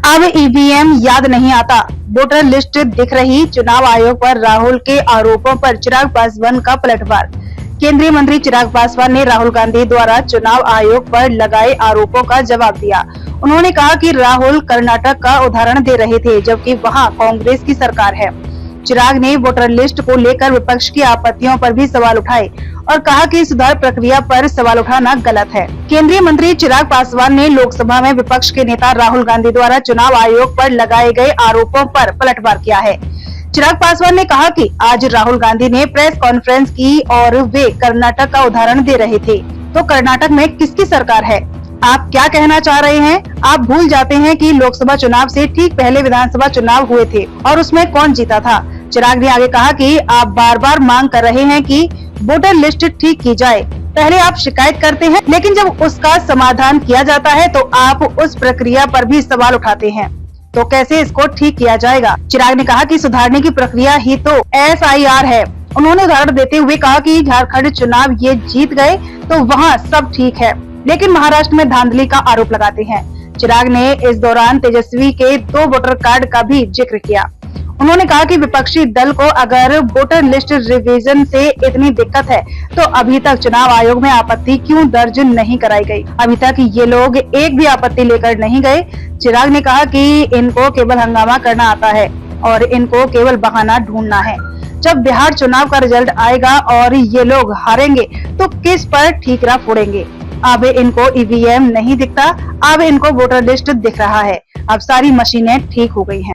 अब ईवीएम याद नहीं आता, वोटर लिस्ट दिख रही, चुनाव आयोग पर राहुल के आरोपों पर चिराग पासवान का पलटवार। केंद्रीय मंत्री चिराग पासवान ने राहुल गांधी द्वारा चुनाव आयोग पर लगाए आरोपों का जवाब दिया। उन्होंने कहा कि राहुल कर्नाटक का उदाहरण दे रहे थे, जबकि वहां कांग्रेस की सरकार है। चिराग ने वोटर लिस्ट को लेकर विपक्ष की आपत्तियों पर भी सवाल उठाए और कहा कि सुधार प्रक्रिया पर सवाल उठाना गलत है। केंद्रीय मंत्री चिराग पासवान ने लोकसभा में विपक्ष के नेता राहुल गांधी द्वारा चुनाव आयोग पर लगाए गए आरोपों पर पलटवार किया है। चिराग पासवान ने कहा कि आज राहुल गांधी ने प्रेस कॉन्फ्रेंस की और वे कर्नाटक का उदाहरण दे रहे थे, तो कर्नाटक में किसकी सरकार है? आप क्या कहना चाह रहे हैं? आप भूल जाते हैं कि लोकसभा चुनाव से ठीक पहले विधानसभा चुनाव हुए थे और उसमें कौन जीता था। चिराग ने आगे कहा कि आप बार बार मांग कर रहे हैं कि वोटर लिस्ट ठीक की जाए। पहले आप शिकायत करते हैं, लेकिन जब उसका समाधान किया जाता है तो आप उस प्रक्रिया पर भी सवाल उठाते हैं। तो कैसे इसको ठीक किया जाएगा? चिराग ने कहा कि सुधारने की प्रक्रिया ही तो SIR है। उन्होंने उदाहरण देते हुए कहा कि झारखंड चुनाव ये जीत गए तो वहाँ सब ठीक है, लेकिन महाराष्ट्र में धांधली का आरोप लगाते हैं। चिराग ने इस दौरान तेजस्वी के 2 वोटर कार्ड का भी जिक्र किया। उन्होंने कहा कि विपक्षी दल को अगर वोटर लिस्ट रिवीजन से इतनी दिक्कत है तो अभी तक चुनाव आयोग में आपत्ति क्यों दर्ज नहीं कराई गई? अभी तक ये लोग एक भी आपत्ति लेकर नहीं गए। चिराग ने कहा कि इनको केवल हंगामा करना आता है और इनको केवल बहाना ढूंढना है। जब बिहार चुनाव का रिजल्ट आएगा और ये लोग हारेंगे तो किस पर ठीकरा फोड़ेंगे? अब इनको ईवीएम नहीं दिखता, अब इनको वोटर लिस्ट दिख रहा है। अब सारी मशीनें ठीक हो गई हैं।